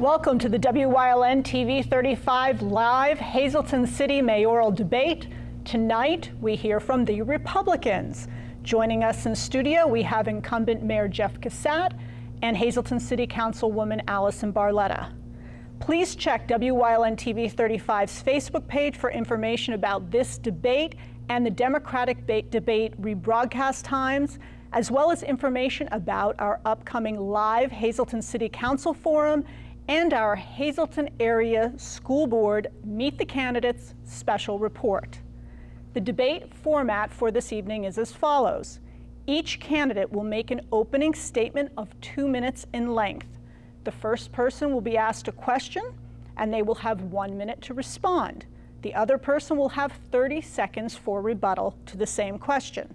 Welcome to the WYLN TV 35 live Hazleton City mayoral debate. Tonight, we hear from the Republicans. Joining us in studio, we have incumbent Mayor Jeff Cassatt and Hazleton City Councilwoman Allison Barletta. Please check WYLN TV 35's Facebook page for information about this debate and the Democratic debate rebroadcast times, as well as information about our upcoming live Hazleton City Council Forum and our Hazleton Area School Board Meet the Candidates special report. The debate format for this evening is as follows. Each candidate will make an opening statement of 2 minutes in length. The first person will be asked a question, and they will have 1 minute to respond. The other person will have 30 seconds for rebuttal to the same question.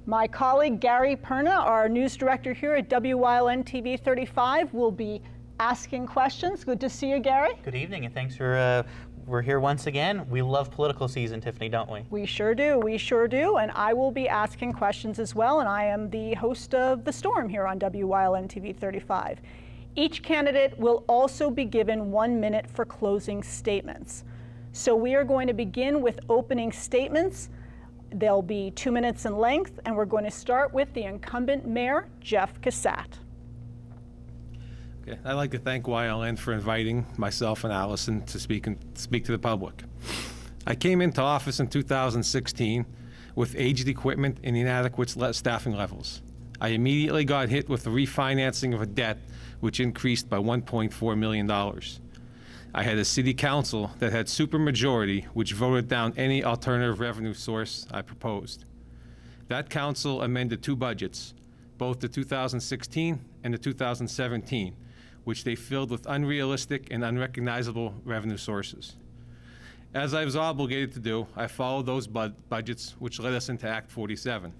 My colleague Gary Perna, our news director here at WYLN TV 35, will be asking questions. Good to see you, Gary. Good evening, and thanks for, we're here once again. We love political season, Tiffany, don't we? We sure do, and I will be asking questions as well, and I am the host of The Storm here on WYLN TV 35. Each candidate will also be given 1 minute for closing statements. So we are going to begin with opening statements. They'll be 2 minutes in length, and we're going to start with the incumbent mayor, Jeff Cassatt. Okay. I'd like to thank YLN for inviting myself and Allison to speak to the public. I came into office in 2016 with aged equipment and inadequate staffing levels. I immediately got hit with the refinancing of a debt which increased by $1.4 million. I had a city council that had supermajority which voted down any alternative revenue source I proposed. That council amended 2 budgets, both the 2016 and the 2017, which they filled with unrealistic and unrecognizable revenue sources. As I was obligated to do, I followed those budgets, which led us into Act 47.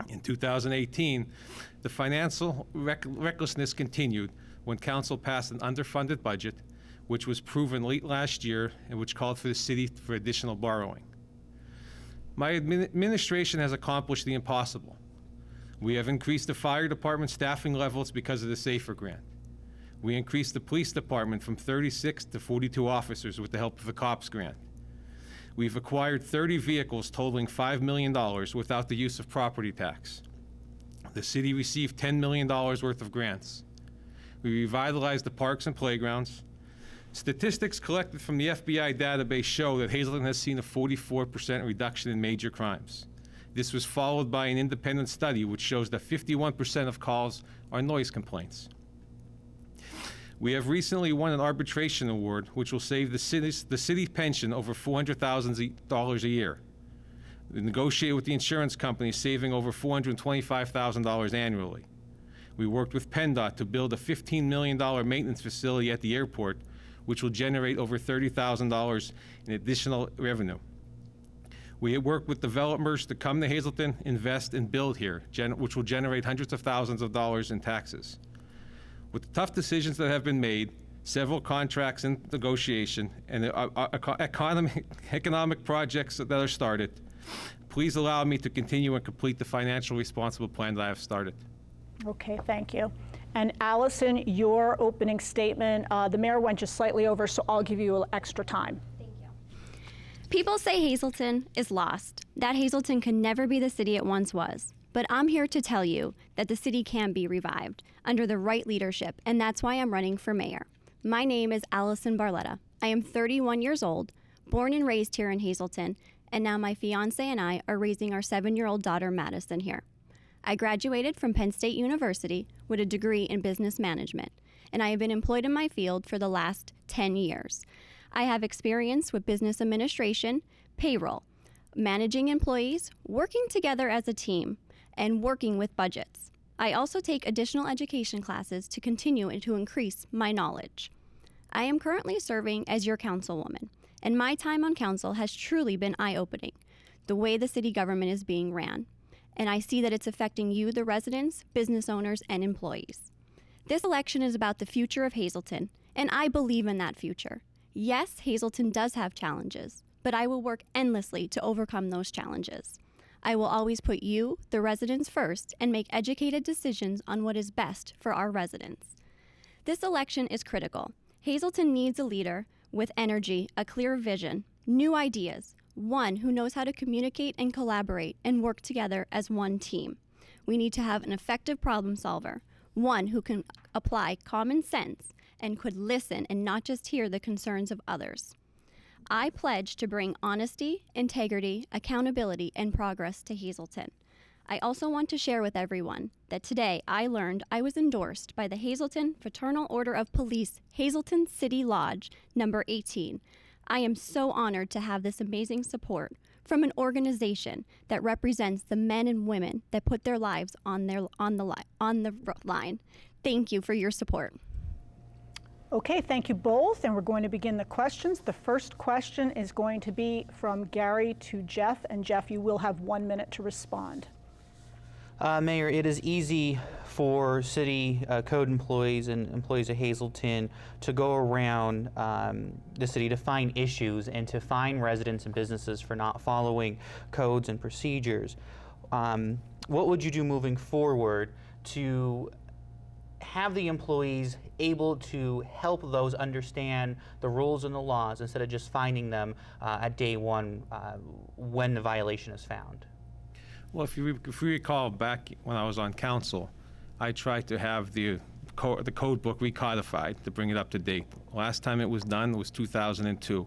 In 2018, the financial recklessness continued when Council passed an underfunded budget, which was proven late last year and which called for the city for additional borrowing. My administration has accomplished the impossible. We have increased the fire department staffing levels because of the SAFER grant. We increased the police department from 36 to 42 officers with the help of the COPS grant. We've acquired 30 vehicles totaling $5 million without the use of property tax. The city received $10 million worth of grants. We revitalized the parks and playgrounds. Statistics collected from the FBI database show that Hazleton has seen a 44% reduction in major crimes. This was followed by an independent study which shows that 51% of calls are noise complaints. We have recently won an arbitration award which will save the city pension over $400,000 a year. We negotiated with the insurance company, saving over $425,000 annually. We worked with PennDOT to build a $15 million maintenance facility at the airport, which will generate over $30,000 in additional revenue. We have worked with developers to come to Hazleton, invest, and build here, which will generate hundreds of thousands of dollars in taxes. With the tough decisions that have been made, several contracts in negotiation, and economic projects that are started, please allow me to continue and complete the financially responsible plan that I have started. Okay, thank you. And Allison, your opening statement, the mayor went just slightly over, so I'll give you extra time. Thank you. People say Hazleton is lost, that Hazleton can never be the city it once was. But I'm here to tell you that the city can be revived under the right leadership, and that's why I'm running for mayor. My name is Allison Barletta. I am 31 years old, born and raised here in Hazleton, and now my fiance and I are raising our 7-year-old daughter, Madison, here. I graduated from Penn State University with a degree in business management, and I have been employed in my field for the last 10 years. I have experience with business administration, payroll, managing employees, working together as a team, and working with budgets. I also take additional education classes to continue and to increase my knowledge. I am currently serving as your councilwoman, and my time on council has truly been eye-opening, the way the city government is being ran. And I see that it's affecting you, the residents, business owners, and employees. This election is about the future of Hazleton, and I believe in that future. Yes, Hazleton does have challenges, but I will work endlessly to overcome those challenges. I will always put you, the residents, first and make educated decisions on what is best for our residents. This election is critical. Hazleton needs a leader with energy, a clear vision, new ideas, one who knows how to communicate and collaborate and work together as one team. We need to have an effective problem solver, one who can apply common sense and could listen and not just hear the concerns of others. I pledge to bring honesty, integrity, accountability, and progress to Hazleton. I also want to share with everyone that today I learned I was endorsed by the Hazleton Fraternal Order of Police, Hazleton City Lodge, number 18. I am so honored to have this amazing support from an organization that represents the men and women that put their lives on the line. Thank you for your support. Okay, thank you both, and we're going to begin the questions. The first question is going to be from Gary to Jeff, and Jeff, you will have 1 minute to respond. Mayor, it is easy for city code employees and employees of Hazleton to go around the city to find issues and to fine residents and businesses for not following codes and procedures. What would you do moving forward to have the employees able to help those understand the rules and the laws instead of just finding them at day one when the violation is found? Well, if you recall back when I was on council, I tried to have the code book recodified to bring it up to date. Last time it was done was 2002.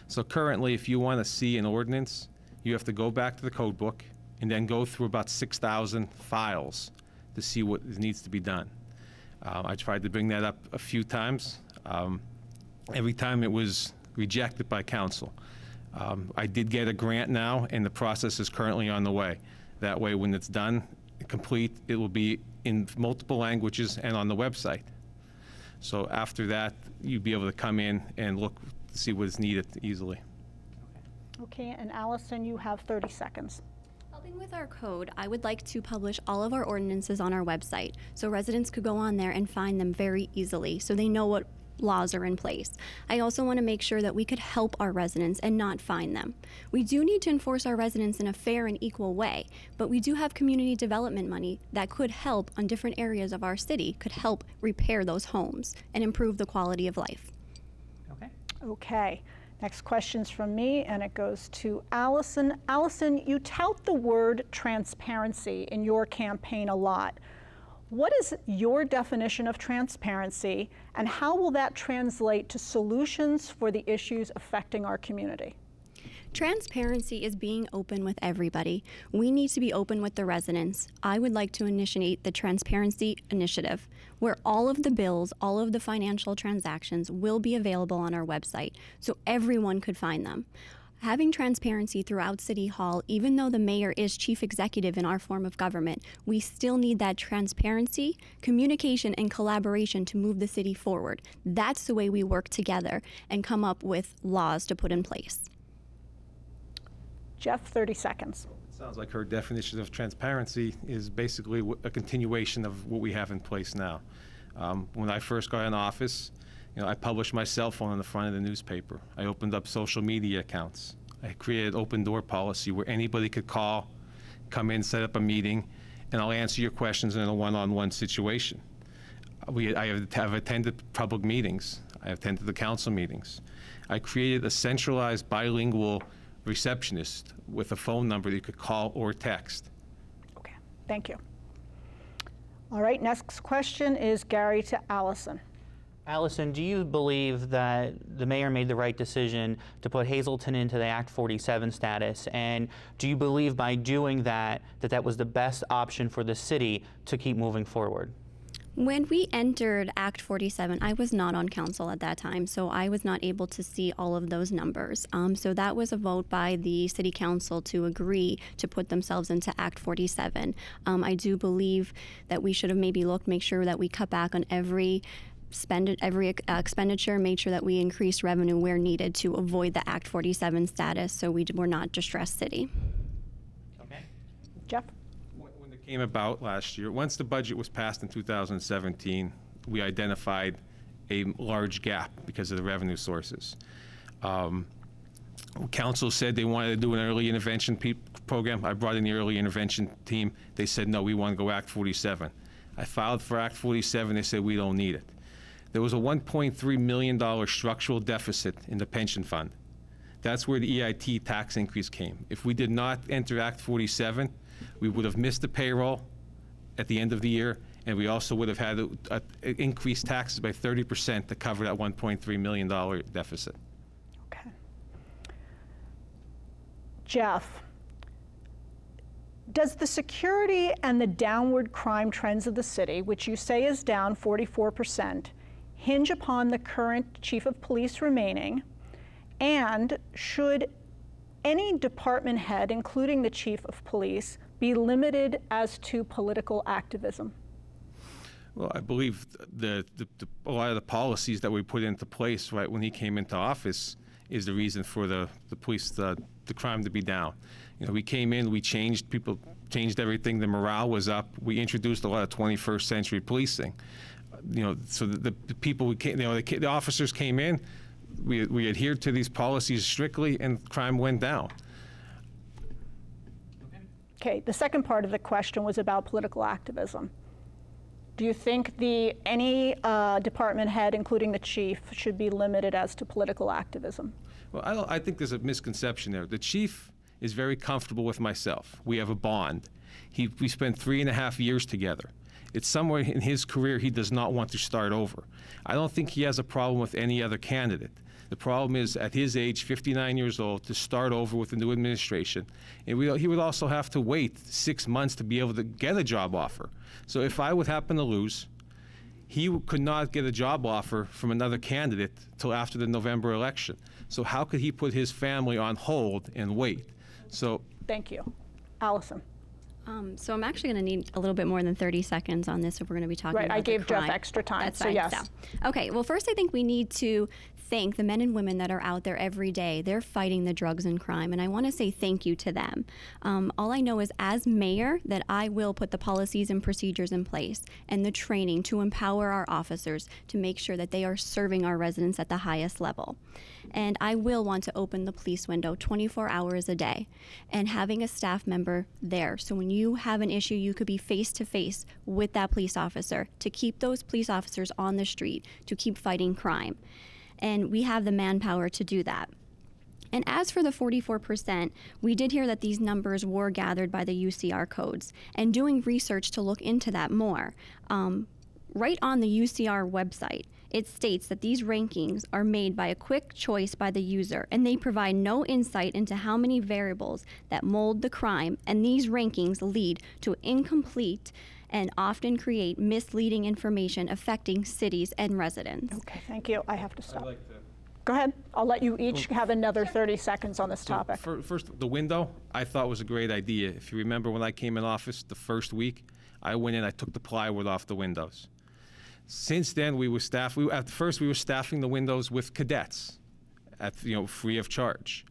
So currently, if you want to see an ordinance, you have to go back to the code book and then go through about 6,000 files to see what needs to be done. I tried to bring that up a few times. Every time it was rejected by council. I did get a grant now, and the process is currently on the way. That way, when it's done, complete, it will be in multiple languages and on the website. So after that, you'll be able to come in and look to see what is needed easily. Okay, and Allison, you have 30 seconds. Helping with our code, I would like to publish all of our ordinances on our website so residents could go on there and find them very easily so they know what laws are in place. I also want to make sure that we could help our residents and not fine them. We do need to enforce our residents in a fair and equal way, but we do have community development money that could help on different areas of our city, could help repair those homes and improve the quality of life. Okay. Okay, next question's from me, and it goes to Allison. Allison, you tout the word transparency in your campaign a lot. What is your definition of transparency, and how will that translate to solutions for the issues affecting our community? Transparency is being open with everybody. We need to be open with the residents. I would like to initiate the Transparency Initiative, where all of the bills, all of the financial transactions will be available on our website, so everyone could find them. Having transparency throughout City Hall, even though the mayor is chief executive in our form of government, we still need that transparency, communication, and collaboration to move the city forward. That's the way we work together and come up with laws to put in place. Jeff, 30 seconds. Sounds like her definition of transparency is basically a continuation of what we have in place now. When I first got in office, I published my cell phone on the front of the newspaper. I opened up social media accounts. I created open door policy where anybody could call, come in, set up a meeting, and I'll answer your questions in a one-on-one situation. I have attended public meetings. I attended the council meetings. I created a centralized bilingual receptionist with a phone number that you could call or text. Okay, thank you. All right, next question is Gary to Allison. Allison, do you believe that the mayor made the right decision to put Hazleton into the Act 47 status? And do you believe by doing that, that was the best option for the city to keep moving forward? When we entered Act 47, I was not on council at that time, so I was not able to see all of those numbers. So that was a vote by the city council to agree to put themselves into Act 47. I do believe that we should have maybe make sure that we cut back on every expenditure, made sure that we increased revenue where needed to avoid the Act 47 status so we're not distressed city. Okay. Jeff? When it came about last year, once the budget was passed in 2017, we identified a large gap because of the revenue sources. Council said they wanted to do an early intervention program. I brought in the early intervention team. They said, no, we want to go Act 47. I filed for Act 47. They said, we don't need it. There was a $1.3 million structural deficit in the pension fund. That's where the EIT tax increase came. If we did not enter Act 47, we would have missed the payroll at the end of the year, and we also would have had to increase taxes by 30% to cover that $1.3 million deficit. Okay. Jeff, does the security and the downward crime trends of the city, which you say is down 44%, hinge upon the current chief of police remaining? And should any department head, including the chief of police, be limited as to political activism? Well, I believe a lot of the policies that we put into place right when he came into office is the reason for the police, the crime to be down. You know, we came in, we changed everything. The morale was up. We introduced a lot of 21st century policing. You know, so the people we came, the officers came in. We adhered to these policies strictly, and crime went down. Okay, the second part of the question was about political activism. Do you think any department head, including the chief, should be limited as to political activism? Well, I think there's a misconception there. The chief is very comfortable with myself. We have a bond. We spent 3.5 years together. It's somewhere in his career he does not want to start over. I don't think he has a problem with any other candidate. The problem is, at his age, 59 years old, to start over with a new administration. And he would also have to wait 6 months to be able to get a job offer. So if I would happen to lose, he could not get a job offer from another candidate till after the November election. So how could he put his family on hold and wait? So. Thank you. Allison. So I'm actually going to need a little bit more than 30 seconds on this if we're going to be talking about I gave the crime. Jeff extra time, That's so fine. yes. So, okay, well, first I think we need to thank the men and women that are out there every day. They're fighting the drugs and crime, and I want to say thank you to them. All I know is, as mayor, that I will put the policies and procedures in place and the training to empower our officers to make sure that they are serving our residents at the highest level. And I will want to open the police window 24 hours a day and having a staff member there. So when you have an issue, you could be face to face with that police officer to keep those police officers on the street, to keep fighting crime. And we have the manpower to do that. And as for the 44%, we did hear that these numbers were gathered by the UCR codes, and doing research to look into that more. Right on the UCR website, it states that these rankings are made by a quick choice by the user, and they provide no insight into how many variables that mold the crime, and these rankings lead to incomplete and often create misleading information affecting cities and residents. Okay, thank you. I have to stop. I'd like to. Go ahead. I'll let you each have another 30 seconds on this topic. First, the window, I thought was a great idea. If you remember, when I came in office the first week, I went in, I took the plywood off the windows. Since then, at first we were staffing the windows with cadets, free of charge.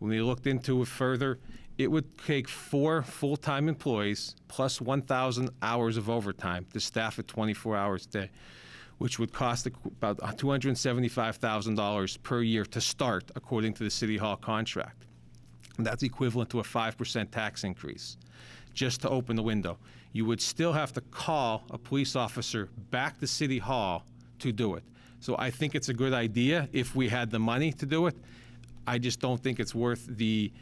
When we looked into it further, it would take 4 full-time employees plus 1,000 hours of overtime to staff it 24 hours a day, which would cost about $275,000 per year to start, according to the City Hall contract. And that's equivalent to a 5% tax increase just to open the window. You would still have to call a police officer back to City Hall to do it. So I think it's a good idea if we had the money to do it. I just don't think it's worth the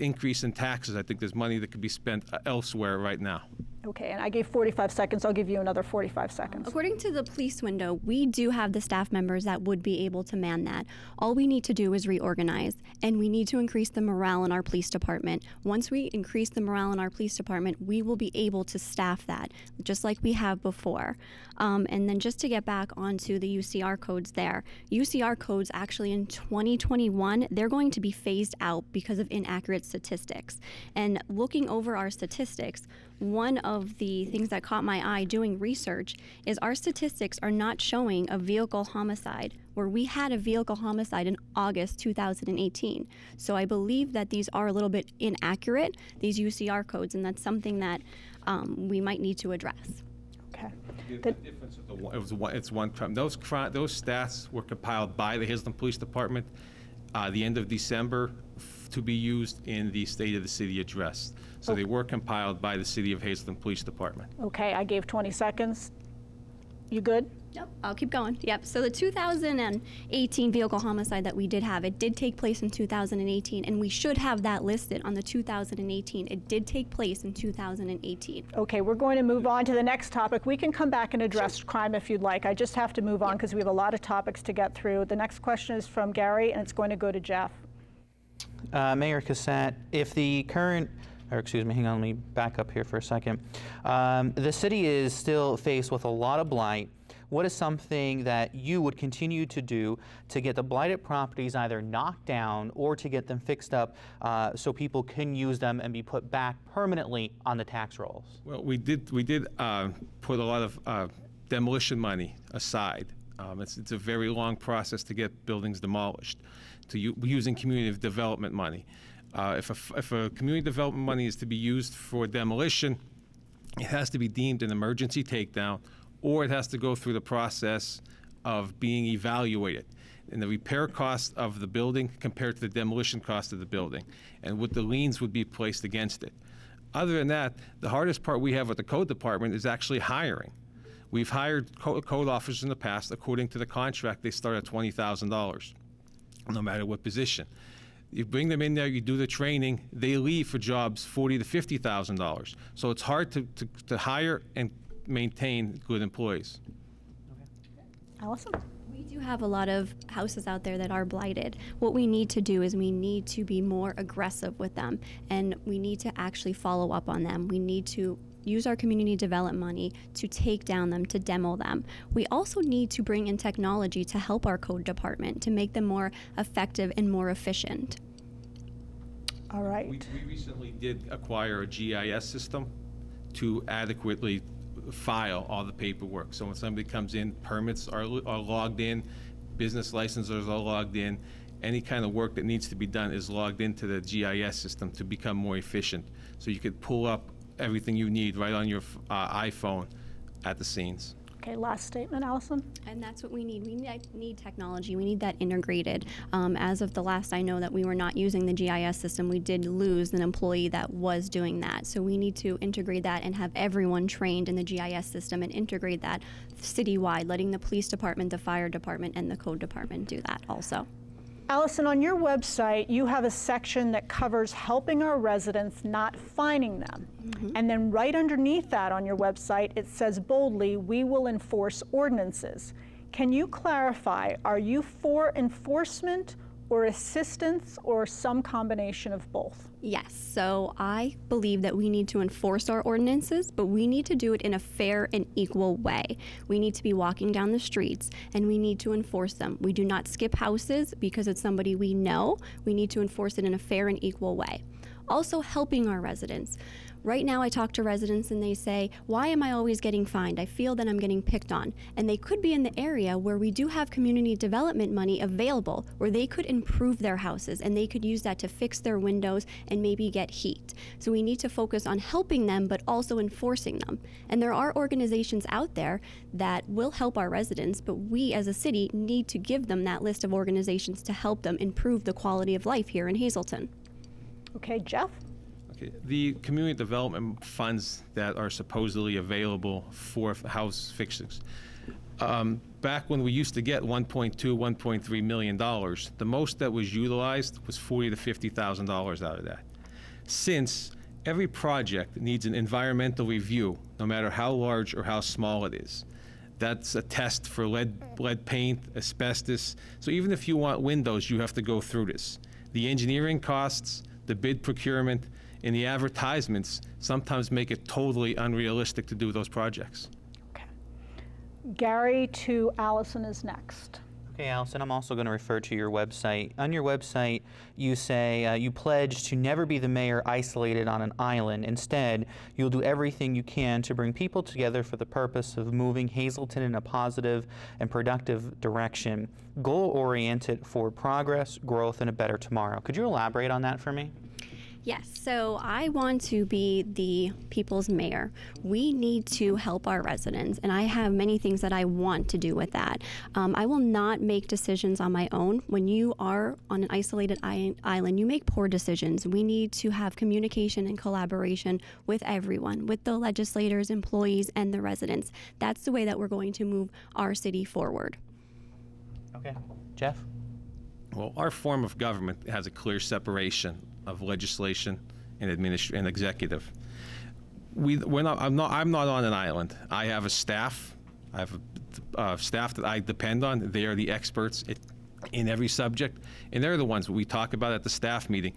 increase in taxes. I think there's money that could be spent elsewhere right now. Okay, and I gave 45 seconds. I'll give you another 45 seconds. According to the police window, we do have the staff members that would be able to man that. All we need to do is reorganize, and we need to increase the morale in our police department. Once we increase the morale in our police department, we will be able to staff that, just like we have before. And then just to get back onto the UCR codes there, UCR codes actually in 2021, they're going to be phased out because of inaccurate statistics. And looking over our statistics, one of the things that caught my eye doing research is our statistics are not showing a vehicle homicide, where we had a vehicle homicide in August 2018. So I believe that these are a little bit inaccurate, these UCR codes, and that's something that we might need to address. Okay. The difference it's one crime. Those stats were compiled by the Hazleton Police Department the end of December to be used in the State of the City address. So they were compiled by the City of Hazleton Police Department. Okay, I gave 20 seconds. You good? Yep, I'll keep going. Yep, so the 2018 vehicle homicide that we did have, it did take place in 2018, and we should have that listed on the 2018. It did take place in 2018. Okay, we're going to move on to the next topic. We can come back and address crime if you'd like. I just have to move on because we have a lot of topics to get through. The next question is from Gary, and it's going to go to Jeff. Mayor Cassett, if the current, or excuse me, hang on, let me back up here for a second. The city is still faced with a lot of blight. What is something that you would continue to do to get the blighted properties either knocked down or to get them fixed up so people can use them and be put back permanently on the tax rolls? Well, we did put a lot of demolition money aside. It's a very long process to get buildings demolished, using community development money. If a community development money is to be used for demolition, it has to be deemed an emergency takedown, or it has to go through the process of being evaluated and the repair cost of the building compared to the demolition cost of the building, and what the liens would be placed against it. Other than that, the hardest part we have with the code department is actually hiring. We've hired code officers in the past. According to the contract, they start at $20,000, no matter what position. You bring them in there, you do the training, they leave for jobs $40,000 to $50,000. So it's hard to hire and maintain good employees. Allison? We do have a lot of houses out there that are blighted. What we need to do is we need to be more aggressive with them, and we need to actually follow up on them. We need to use our community development money to take down them, to demo them. We also need to bring in technology to help our code department to make them more effective and more efficient. All right. We recently did acquire a GIS system to adequately file all the paperwork. So when somebody comes in, permits are logged in, business licenses are logged in, any kind of work that needs to be done is logged into the GIS system to become more efficient. So you could pull up everything you need right on your iPhone at the scenes. Okay, last statement, Allison. And that's what we need. We need technology. We need that integrated. As of the last I know that we were not using the GIS system, we did lose an employee that was doing that. So we need to integrate that and have everyone trained in the GIS system and integrate that citywide, letting the police department, the fire department, and the code department do that also. Allison, on your website, you have a section that covers helping our residents, not fining them. And then right underneath that on your website, it says boldly, we will enforce ordinances. Can you clarify, are you for enforcement or assistance or some combination of both? Yes, so I believe that we need to enforce our ordinances, but we need to do it in a fair and equal way. We need to be walking down the streets and we need to enforce them. We do not skip houses because it's somebody we know. We need to enforce it in a fair and equal way. Also helping our residents. Right now I talk to residents and they say, why am I always getting fined? I feel that I'm getting picked on. And they could be in the area where we do have community development money available where they could improve their houses and they could use that to fix their windows and maybe get heat. So we need to focus on helping them but also enforcing them. And there are organizations out there that will help our residents, but we as a city need to give them that list of organizations to help them improve the quality of life here in Hazleton. Okay, Jeff? The community development funds that are supposedly available for house fixings. Back when we used to get $1.2, $1.3 million, the most that was utilized was $40,000 to $50,000 out of that. Since every project needs an environmental review, no matter how large or how small it is. That's a test for lead paint, asbestos. So even if you want windows, you have to go through this. The engineering costs, the bid procurement, and the advertisements sometimes make it totally unrealistic to do those projects. Okay. Gary to Allison is next. Okay, Allison, I'm also going to refer to your website. On your website, you say you pledge to never be the mayor isolated on an island. Instead, you'll do everything you can to bring people together for the purpose of moving Hazleton in a positive and productive direction, goal-oriented for progress, growth, and a better tomorrow. Could you elaborate on that for me? Yes, so I want to be the people's mayor. We need to help our residents, and I have many things that I want to do with that. I will not make decisions on my own. When you are on an isolated island, you make poor decisions. We need to have communication and collaboration with everyone, with the legislators, employees, and the residents. That's the way that we're going to move our city forward. Okay. Jeff? Well, our form of government has a clear separation of legislation and and executive. I'm not on an island. I have a staff. I have a staff that I depend on. They are the experts in every subject, and they're the ones we talk about at the staff meeting,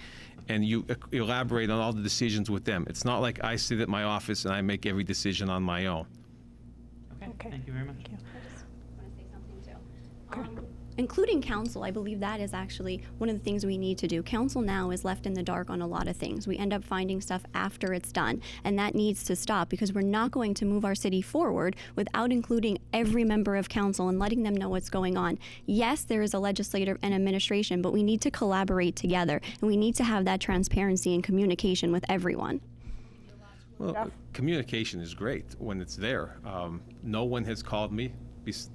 and you elaborate on all the decisions with them. It's not like I sit at my office and I make every decision on my own. Okay. Thank you very much. I just want to say something too. Including council, I believe that is actually one of the things we need to do. Council now is left in the dark on a lot of things. We end up finding stuff after it's done, and that needs to stop because we're not going to move our city forward without including every member of council and letting them know what's going on. Yes, there is a legislative and administration, but we need to collaborate together, and we need to have that transparency and communication with everyone. Well, communication is great when it's there. No one has called me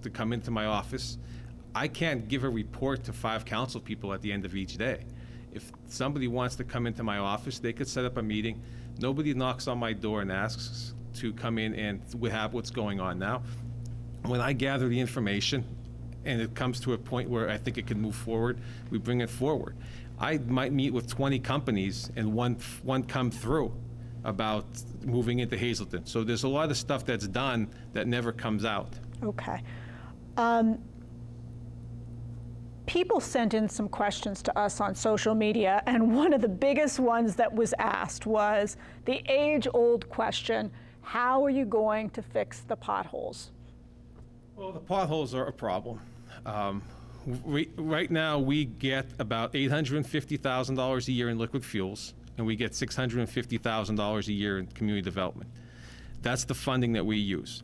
to come into my office. I can't give a report to 5 council people at the end of each day. If somebody wants to come into my office, they could set up a meeting. Nobody knocks on my door and asks to come in and we have what's going on now. When I gather the information and it comes to a point where I think it can move forward, we bring it forward. I might meet with 20 companies and one come through about moving into Hazleton. So there's a lot of stuff that's done that never comes out. Okay. People sent in some questions to us on social media, and one of the biggest ones that was asked was the age-old question, how are you going to fix the potholes? Well, the potholes are a problem. Right now, we get about $850,000 a year in liquid fuels, and we get $650,000 a year in community development. That's the funding that we use.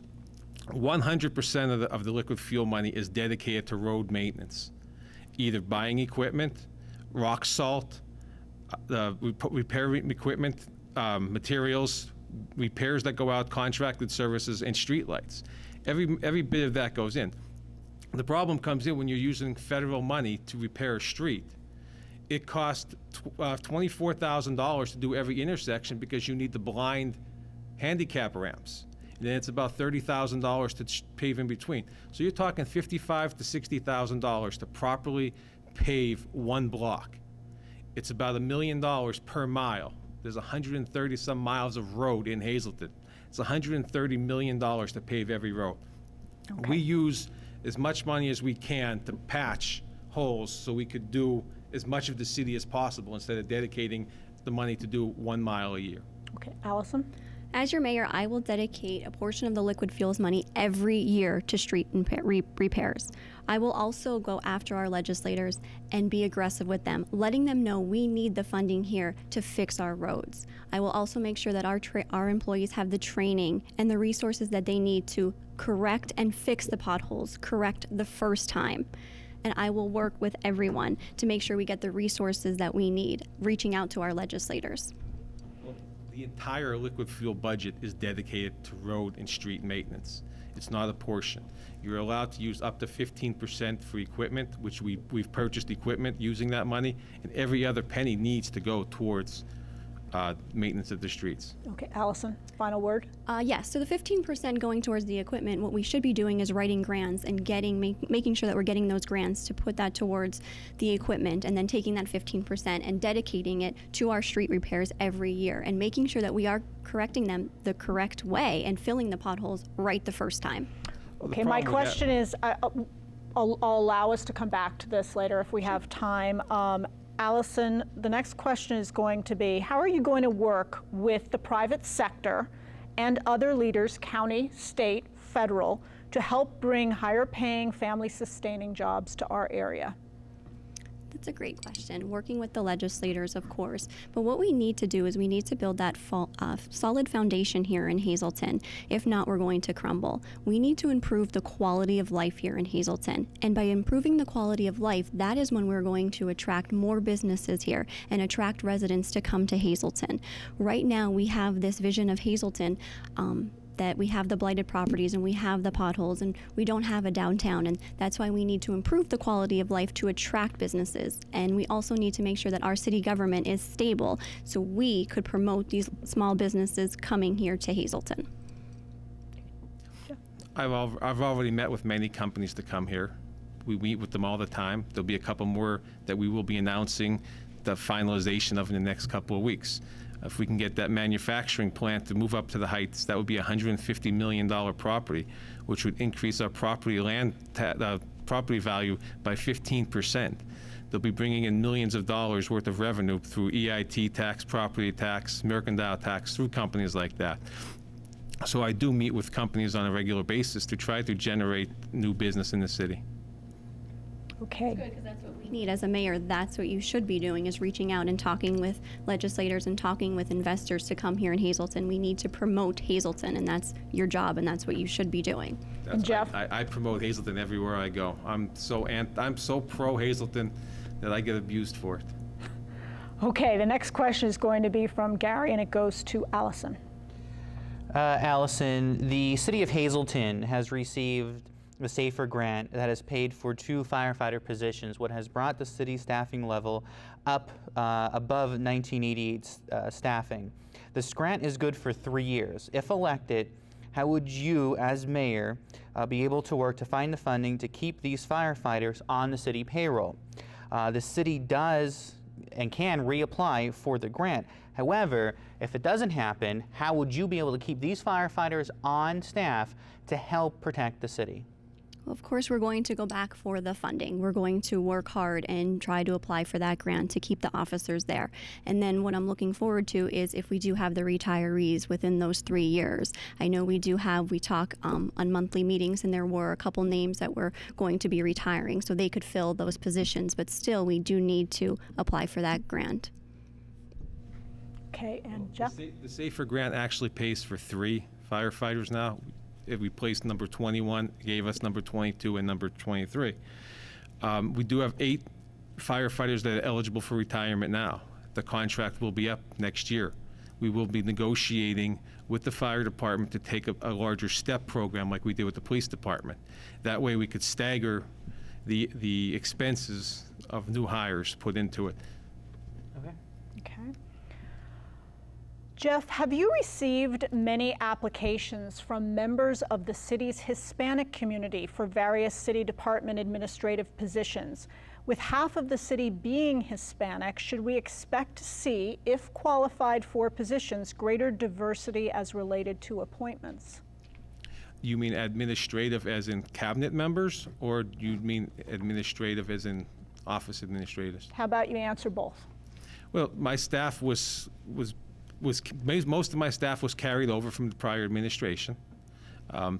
100% of the liquid fuel money is dedicated to road maintenance. Either buying equipment, rock salt, repair equipment, materials, repairs that go out, contracted services, and streetlights. Every bit of that goes in. The problem comes in when you're using federal money to repair a street. It costs $24,000 to do every intersection because you need the blind handicap ramps. And then it's about $30,000 to pave in between. So you're talking $55,000 to $60,000 to properly pave one block. It's about $1 million per mile. There's 130 some miles of road in Hazleton. It's $130 million to pave every road. Okay. We use as much money as we can to patch holes so we could do as much of the city as possible instead of dedicating the money to do 1 mile a year. Okay, Allison? As your mayor, I will dedicate a portion of the liquid fuels money every year to street repairs. I will also go after our legislators and be aggressive with them, letting them know we need the funding here to fix our roads. I will also make sure that our employees have the training and the resources that they need to correct and fix the potholes, correct the first time. And I will work with everyone to make sure we get the resources that we need, reaching out to our legislators. The entire liquid fuel budget is dedicated to road and street maintenance. It's not a portion. You're allowed to use up to 15% for equipment, which we've purchased equipment using that money, and every other penny needs to go towards maintenance of the streets. Okay, Allison, final word? Yes, so the 15% going towards the equipment, what we should be doing is writing grants and making sure that we're getting those grants to put that towards the equipment, and then taking that 15% and dedicating it to our street repairs every year and making sure that we are correcting them the correct way and filling the potholes right the first time. Okay, my question is, I'll allow us to come back to this later if we have time. Allison, the next question is going to be, how are you going to work with the private sector and other leaders, county, state, federal, to help bring higher paying, family sustaining jobs to our area? That's a great question. Working with the legislators, of course. But what we need to do is we need to build that solid foundation here in Hazleton. If not, we're going to crumble. We need to improve the quality of life here in Hazleton. And by improving the quality of life, that is when we're going to attract more businesses here and attract residents to come to Hazleton. Right now, we have this vision of Hazleton that we have the blighted properties and we have the potholes and we don't have a downtown, and that's why we need to improve the quality of life to attract businesses. And we also need to make sure that our city government is stable so we could promote these small businesses coming here to Hazleton. I've already met with many companies to come here. We meet with them all the time. There'll be a couple more that we will be announcing the finalization of in the next couple of weeks. If we can get that manufacturing plant to move up to the heights, that would be a $150 million property, which would increase our property value by 15%. They'll be bringing in millions of dollars worth of revenue through EIT tax, property tax, mercantile tax, through companies like that. So I do meet with companies on a regular basis to try to generate new business in the city. Okay. Good, because that's what we need as a mayor. That's what you should be doing, is reaching out and talking with legislators and talking with investors to come here in Hazleton. We need to promote Hazleton, and that's your job, and that's what you should be doing. And Jeff? I promote Hazleton everywhere I go. I'm so pro Hazleton that I get abused for it. Okay, the next question is going to be from Gary, and it goes to Allison. Allison, the city of Hazleton has received the SAFER grant that has paid for 2 firefighter positions, what has brought the city staffing level up above 1988 staffing. This grant is good for 3 years. If elected, how would you, as mayor, be able to work to find the funding to keep these firefighters on the city payroll? The city does and can reapply for the grant. However, if it doesn't happen, how would you be able to keep these firefighters on staff to help protect the city? Well, of course, we're going to go back for the funding. We're going to work hard and try to apply for that grant to keep the officers there. And then what I'm looking forward to is if we do have the retirees within those 3 years. I know we talk on monthly meetings, and there were a couple names that were going to be retiring, so they could fill those positions. But still, we do need to apply for that grant. Okay, and Jeff? The SAFER grant actually pays for 3 firefighters now. If we placed number 21, gave us number 22 and number 23. We do have 8 firefighters that are eligible for retirement now. The contract will be up next year. We will be negotiating with the fire department to take a larger step program like we did with the police department. That way we could stagger the expenses of new hires put into it. Okay. Okay. Jeff, have you received many applications from members of the city's Hispanic community for various city department administrative positions? With half of the city being Hispanic, should we expect to see, if qualified for positions, greater diversity as related to appointments? You mean administrative as in cabinet members, or do you mean administrative as in office administrators? How about you answer both? Well, my staff most of my staff was carried over from the prior administration.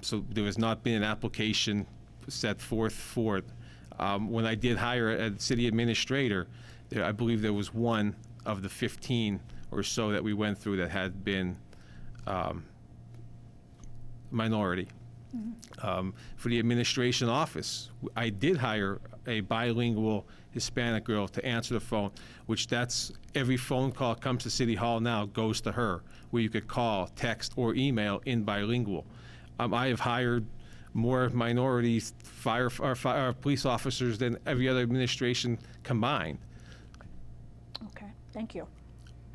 So there has not been an application set forth for it. When I did hire a city administrator, I believe there was one of the 15 or so that we went through that had been minority. Mm-hmm. For the administration office, I did hire a bilingual Hispanic girl to answer the phone, which that's every phone call comes to City Hall now goes to her, where you could call, text, or email in bilingual. I have hired more minority police officers than every other administration combined. Okay, thank you.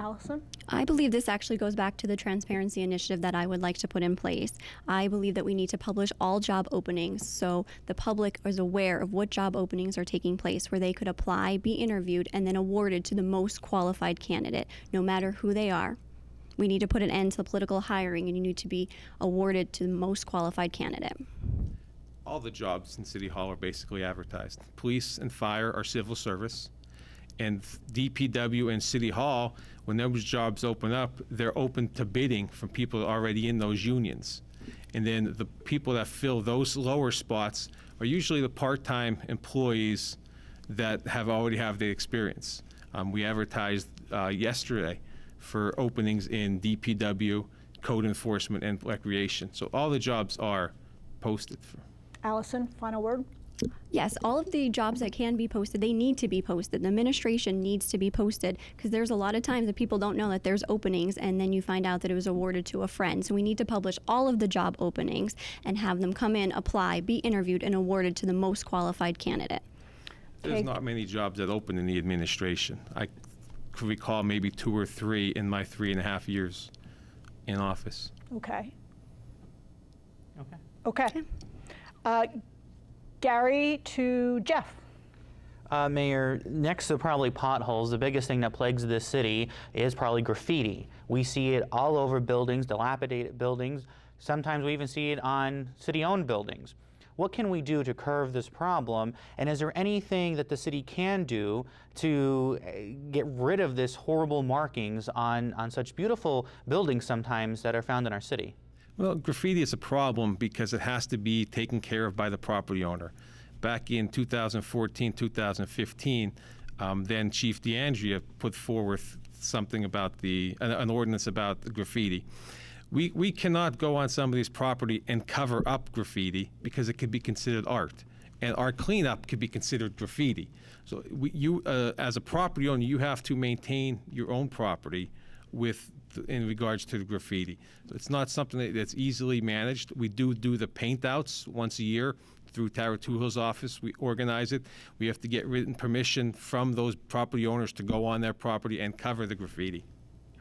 Allison? I believe this actually goes back to the transparency initiative that I would like to put in place. I believe that we need to publish all job openings so the public is aware of what job openings are taking place, where they could apply, be interviewed, and then awarded to the most qualified candidate, no matter who they are. We need to put an end to the political hiring, and you need to be awarded to the most qualified candidate. All the jobs in City Hall are basically advertised. Police and fire are civil service, and DPW and City Hall, when those jobs open up, they're open to bidding from people already in those unions. And then the people that fill those lower spots are usually the part-time employees that already have the experience. We advertised yesterday for openings in DPW, code enforcement, and recreation. So all the jobs are posted. Allison, final word? Yes, all of the jobs that can be posted, they need to be posted. The administration needs to be posted because there's a lot of times that people don't know that there's openings and then you find out that it was awarded to a friend. So we need to publish all of the job openings and have them come in, apply, be interviewed, and awarded to the most qualified candidate. There's not many jobs that open in the administration. I could recall maybe 2 or 3 in my 3.5 years in office. Okay. Okay. Okay. Gary to Jeff. Mayor, next to probably potholes, the biggest thing that plagues this city is probably graffiti. We see it all over buildings, dilapidated buildings. Sometimes we even see it on city-owned buildings. What can we do to curb this problem? And is there anything that the city can do to get rid of this horrible markings on such beautiful buildings sometimes that are found in our city? Well, graffiti is a problem because it has to be taken care of by the property owner. Back in 2014, 2015, then Chief DeAndrea put forward something about an ordinance about graffiti. We cannot go on somebody's property and cover up graffiti because it could be considered art, and our cleanup could be considered graffiti. So you, as a property owner, you have to maintain your own property in regards to the graffiti. So it's not something that's easily managed. We do the paint outs once a year through Taratujo's office. We organize it. We have to get written permission from those property owners to go on their property and cover the graffiti.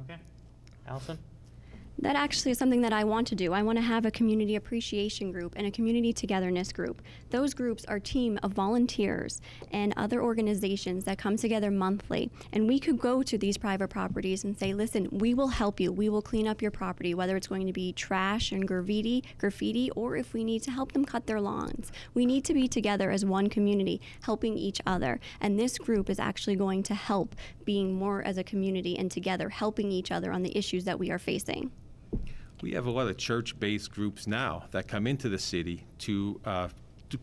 Okay. Allison? That actually is something that I want to do. I want to have a community appreciation group and a community togetherness group. Those groups are a team of volunteers and other organizations that come together monthly. And we could go to these private properties and say, listen, we will help you. We will clean up your property, whether it's going to be trash and graffiti, or if we need to help them cut their lawns. We need to be together as one community, helping each other. And this group is actually going to help being more as a community and together, helping each other on the issues that we are facing. We have a lot of church-based groups now that come into the city to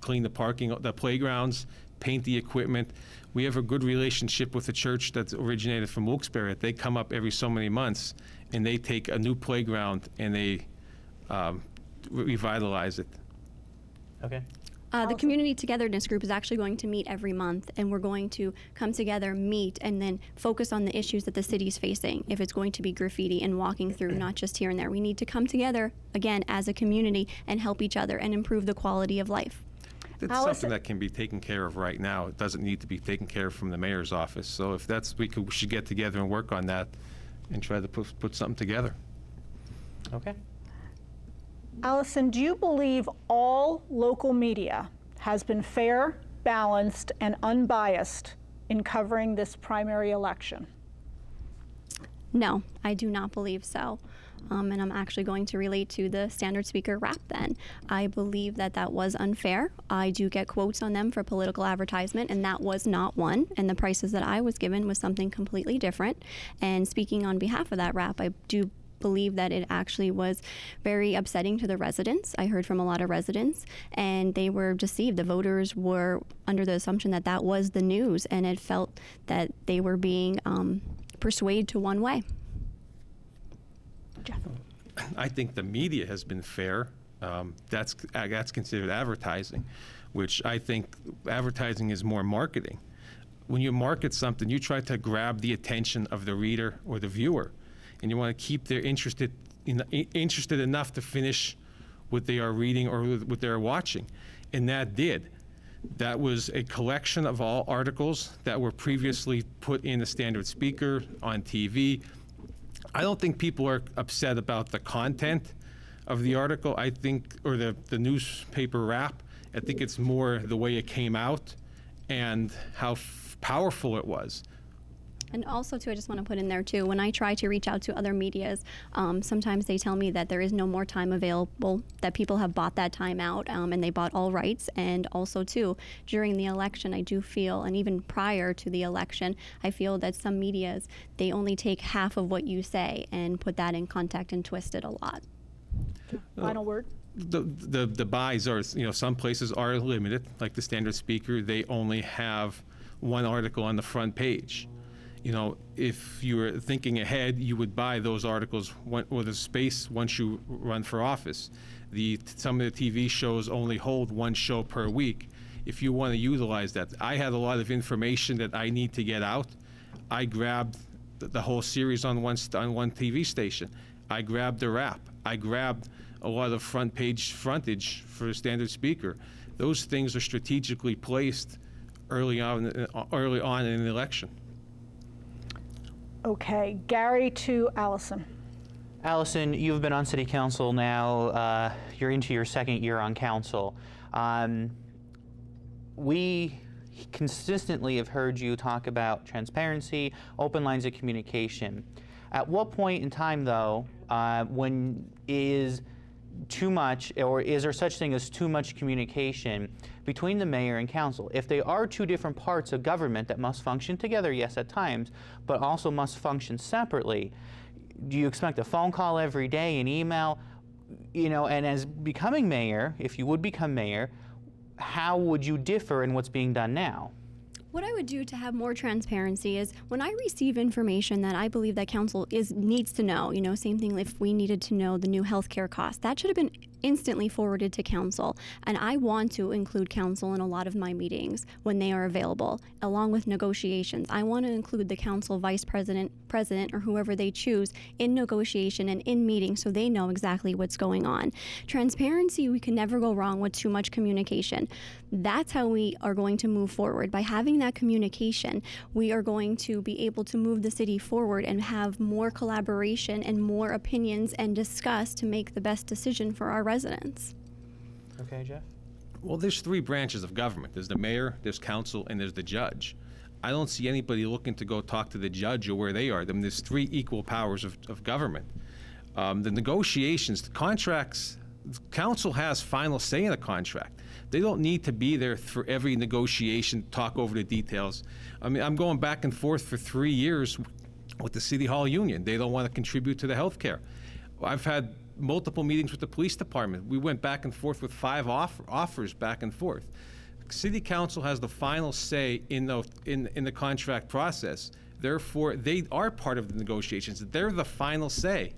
clean the playgrounds, paint the equipment. We have a good relationship with a church that's originated from Wilkes-Barre. They come up every so many months, and they take a new playground and they revitalize it. Okay. The community togetherness group is actually going to meet every month, and we're going to come together, meet, and then focus on the issues that the city's facing. If it's going to be graffiti and walking through, not just here and there. We need to come together, again, as a community and help each other and improve the quality of life. It's something that can be taken care of right now. It doesn't need to be taken care of from the mayor's office. So if we should get together and work on that and try to put something together. Okay. Allison, do you believe all local media has been fair, balanced, and unbiased in covering this primary election? No, I do not believe so. And I'm actually going to relate to the standard speaker rap then. I believe that was unfair. I do get quotes on them for political advertisement, and that was not one. And the prices that I was given was something completely different. And speaking on behalf of that rap, I do believe that it actually was very upsetting to the residents. I heard from a lot of residents, and they were deceived. The voters were under the assumption that was the news, and it felt that they were being persuaded to one way. Jeff. I think the media has been fair. That's considered advertising, which I think advertising is more marketing. When you market something, you try to grab the attention of the reader or the viewer, and you want to keep their interested enough to finish what they are reading or what they're watching. And that did. That was a collection of all articles that were previously put in the standard speaker, on TV. I don't think people are upset about the content of the article, I think, or the newspaper wrap. I think it's more the way it came out and how powerful it was. And also, too, I just want to put in there, too, when I try to reach out to other medias, sometimes they tell me that there is no more time available, that people have bought that time out, and they bought all rights. And also, too, during the election, I do feel, and even prior to the election, I feel that some medias, they only take half of what you say and put that in context and twist it a lot. Final word? The buys are, some places are limited, like the standard speaker. They only have one article on the front page. You know, if you were thinking ahead, you would buy those articles with a space once you run for office. Some of the TV shows only hold one show per week. If you want to utilize that, I had a lot of information that I need to get out. I grabbed the whole series on one TV station. I grabbed the wrap. I grabbed a lot of front page frontage for a standard speaker. Those things are strategically placed early on in an election. Okay, Gary to Allison. Allison, you've been on City Council now. You're into your second year on council. We consistently have heard you talk about transparency, open lines of communication. At what point in time, though, when is too much, or is there such thing as too much communication between the mayor and council? If they are two different parts of government that must function together, yes, at times, but also must function separately, do you expect a phone call every day, an email? You know, and as becoming mayor, if you would become mayor, how would you differ in what's being done now? What I would do to have more transparency is when I receive information that I believe that council needs to know, you know, same thing if we needed to know the new healthcare costs, that should have been instantly forwarded to council. And I want to include council in a lot of my meetings when they are available, along with negotiations. I want to include the council vice president, or whoever they choose in negotiation and in meetings so they know exactly what's going on. Transparency, we can never go wrong with too much communication. That's how we are going to move forward. By having that communication, we are going to be able to move the city forward and have more collaboration and more opinions and discuss to make the best decision for our residents. Okay, Jeff? Well, there's three branches of government. There's the mayor, there's council, and there's the judge. I don't see anybody looking to go talk to the judge or where they are. I mean, there's three equal powers of government. The negotiations, the contracts, council has final say in a contract. They don't need to be there for every negotiation, talk over the details. I mean, I'm going back and forth for 3 years with the City Hall Union. They don't want to contribute to the health care. I've had multiple meetings with the police department. We went back and forth with 5 offers back and forth. City Council has the final say in the contract process. Therefore, they are part of the negotiations. They're the final say.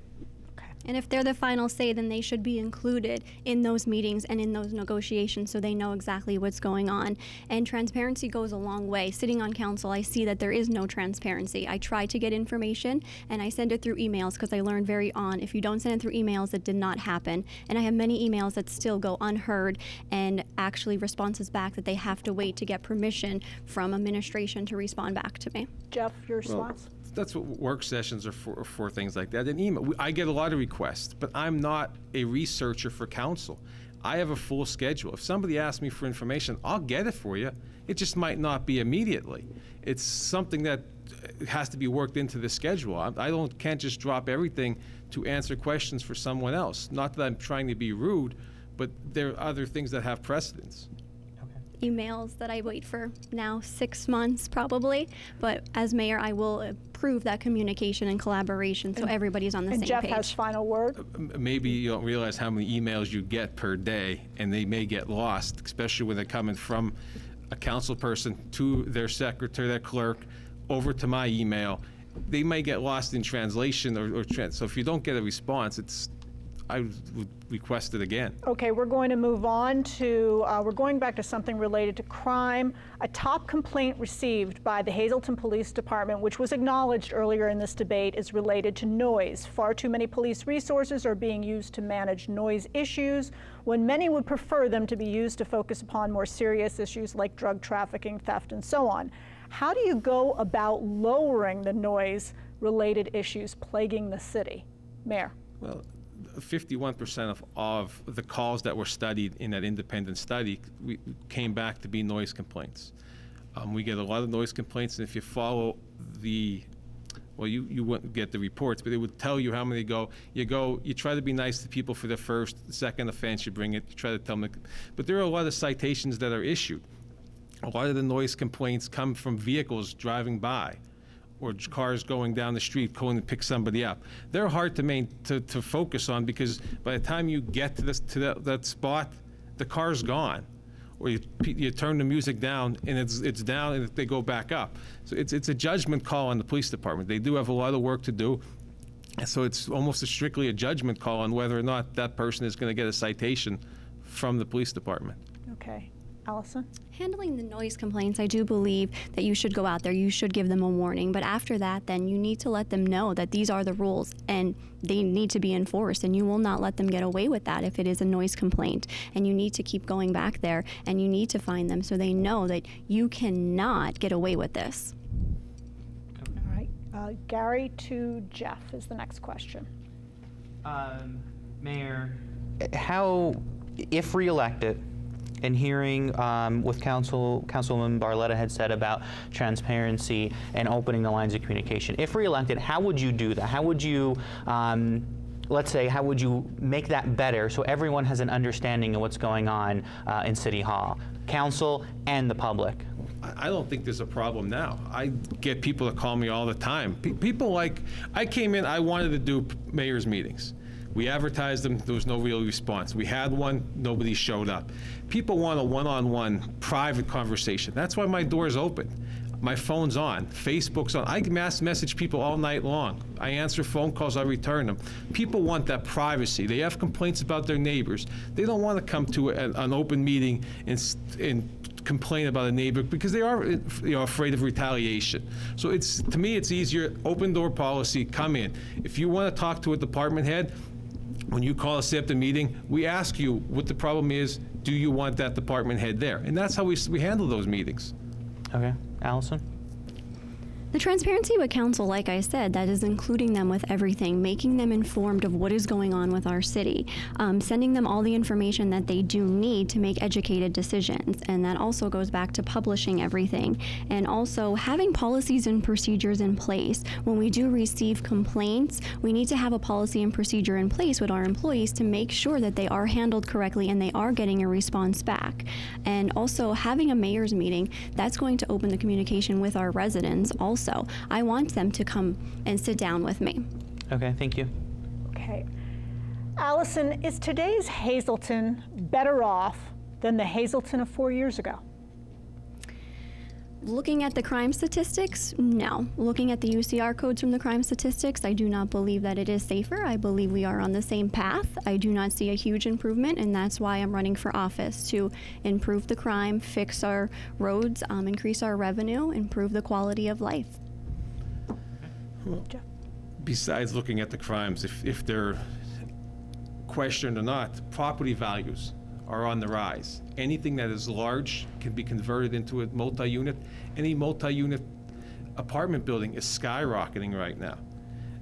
And if they're the final say, then they should be included in those meetings and in those negotiations so they know exactly what's going on. And transparency goes a long way. Sitting on council, I see that there is no transparency. I try to get information and I send it through emails because I learned very on. If you don't send it through emails, it did not happen. And I have many emails that still go unheard and actually responses back that they have to wait to get permission from administration to respond back to me. Jeff, your response? That's what work sessions are for things like that. And email, I get a lot of requests, but I'm not a researcher for council. I have a full schedule. If somebody asks me for information, I'll get it for you. It just might not be immediately. It's something that has to be worked into the schedule. I can't just drop everything to answer questions for someone else. Not that I'm trying to be rude, but there are other things that have precedence. Emails that I wait for now 6 months probably, but as mayor I will approve that communication and collaboration so everybody's on the same Jeff page. has final word. Maybe you don't realize how many emails you get per day, and they may get lost, especially when they're coming from a council person to their secretary, their clerk, over to my email. They may get lost in translation so if you don't get a response, I would request it again. Okay, we're going to move on to, we're going back to something related to crime. A top complaint received by the Hazleton Police Department, which was acknowledged earlier in this debate, is related to noise. Far too many police resources are being used to manage noise issues, when many would prefer them to be used to focus upon more serious issues like drug trafficking, theft, and so on. How do you go about lowering the noise-related issues plaguing the city? Mayor. Well, 51% of the calls that were studied in that independent study came back to be noise complaints. We get a lot of noise complaints, and if you follow you wouldn't get the reports, but it would tell you how many you try to be nice to people for the first, second offense, you bring it, you try to tell them, but there are a lot of citations that are issued. A lot of the noise complaints come from vehicles driving by, or cars going down the street going to pick somebody up. They're hard to focus on because by the time you get to that spot, the car's gone, or you turn the music down and it's down and they go back up. So it's a judgment call on the police department. They do have a lot of work to do. So it's almost strictly a judgment call on whether or not that person is going to get a citation from the police department. Okay. Allison? Handling the noise complaints, I do believe that you should go out there, you should give them a warning, but after that, then you need to let them know that these are the rules and they need to be enforced, and you will not let them get away with that if it is a noise complaint. And you need to keep going back there, and you need to find them so they know that you cannot get away with this. All right. Gary to Jeff is the next question. Mayor, how, if reelected, and hearing what Councilwoman Barletta had said about transparency and opening the lines of communication. If reelected, how would you do that? How would you, let's say, how would you make that better so everyone has an understanding of what's going on in City Hall, council and the public? I don't think there's a problem now. I get people to call me all the time. People like, I came in, I wanted to do mayor's meetings. We advertised them, there was no real response. We had one, nobody showed up. People want a one-on-one private conversation. That's why my door's open. My phone's on, Facebook's on. I mass message people all night long. I answer phone calls, I return them. People want that privacy. They have complaints about their neighbors. They don't want to come to an open meeting and complain about a neighbor because they are, afraid of retaliation. So to me, it's easier, open door policy, come in. If you want to talk to a department head, when you call us at the meeting, we ask you what the problem is. Do you want that department head there? And that's how we handle those meetings. Okay, Allison? The transparency with council, like I said, that is including them with everything, making them informed of what is going on with our city, sending them all the information that they do need to make educated decisions. And that also goes back to publishing everything. And also having policies and procedures in place. When we do receive complaints, we need to have a policy and procedure in place with our employees to make sure that they are handled correctly and they are getting a response back. And also having a mayor's meeting, that's going to open the communication with our residents also. I want them to come and sit down with me. Okay, thank you. Okay. Allison, is today's Hazleton better off than the Hazleton of 4 years ago? Looking at the crime statistics, no. Looking at the UCR codes from the crime statistics, I do not believe that it is safer. I believe we are on the same path. I do not see a huge improvement, and that's why I'm running for office, to improve the crime, fix our roads, increase our revenue, improve the quality of life. Well, besides looking at the crimes, if they're questioned or not, property values are on the rise. Anything that is large can be converted into a multi-unit. Any multi-unit apartment building is skyrocketing right now.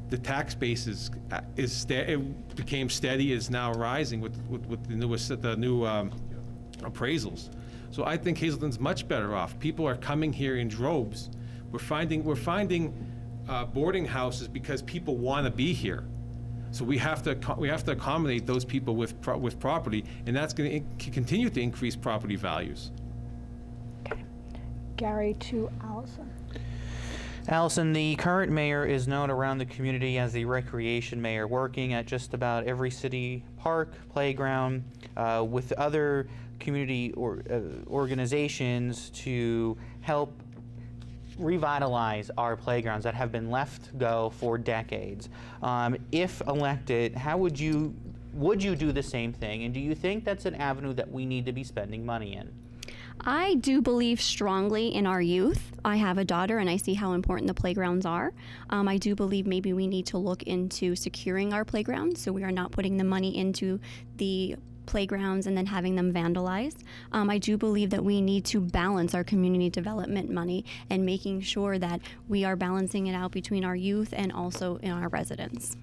The tax base it became steady, is now rising with the new appraisals. So I think Hazleton's much better off. People are coming here in droves. We're finding boarding houses because people want to be here. So we have to accommodate those people with property, and that's going to continue to increase property values. Okay. Gary to Allison. Allison, the current mayor is known around the community as the recreation mayor, working at just about every city park, playground, with other community organizations to help revitalize our playgrounds that have been left go for decades. If elected, how would you do the same thing? And do you think that's an avenue that we need to be spending money in? I do believe strongly in our youth. I have a daughter and I see how important the playgrounds are. I do believe maybe we need to look into securing our playgrounds so we are not putting the money into the playgrounds and then having them vandalized. I do believe that we need to balance our community development money and making sure that we are balancing it out between our youth and also in our residents.